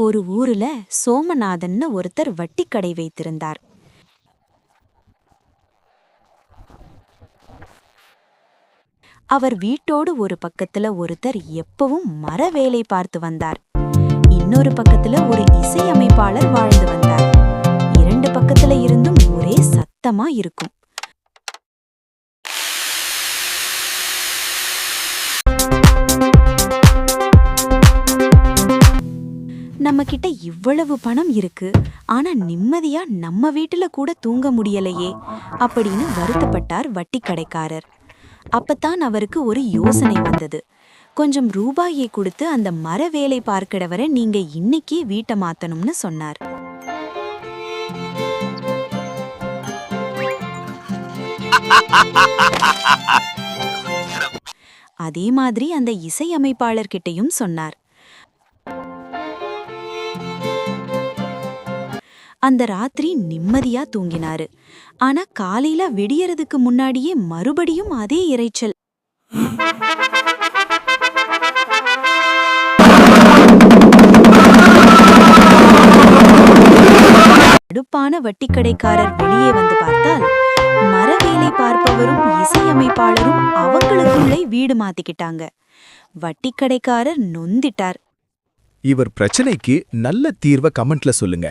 ஒரு ஊருல சோமநாதன்னு ஒருத்தர் வட்டிக்கடை வைத்திருந்தார். அவர் வீட்டோடு ஒரு பக்கத்துல ஒருத்தர் எப்பவும் மர வேலை பார்த்து வந்தார். இன்னொரு பக்கத்துல ஒரு இசையமைப்பாளர் வாழ்ந்து வந்தார். இரண்டு பக்கத்துல இருந்தும் ஒரே சத்தமா இருக்கும். நம்ம கிட்ட இவ்வளவு பணம் இருக்கு, ஆனா நிம்மதியா நம்ம வீட்டுல கூட தூங்க முடியலையே அப்படின்னு வருத்தப்பட்டார் வட்டிக்கடைக்காரர். அப்பத்தான் அவருக்கு ஒரு யோசனை வந்தது. கொஞ்சம் ரூபாயை கொடுத்து அந்த மர வேலை பார்க்கிறவரை நீங்க இன்னைக்கே வீட்டை மாத்தணும்னு சொன்னார். அதே மாதிரி அந்த இசையமைப்பாளர்கிட்டையும் சொன்னார். அந்த ராத்திரி நிம்மதியா தூங்கினாரு. ஆனா காலையில விடியறதுக்கு முன்னாடியே மறுபடியும் அதே இரைச்சல். அடுப்பான வட்டிக்கடைக்காரர் வெளியே வந்து பார்த்தால் மரவேலை பார்ப்பவரும் இசையமைப்பாளரும் அவங்களுக்குள்ளே வீடு மாத்திக்கிட்டாங்க. வட்டிக்கடைக்காரர் நொந்திட்டார். இவர் பிரச்சனைக்கு நல்ல தீர்வை கமெண்ட்ல சொல்லுங்க.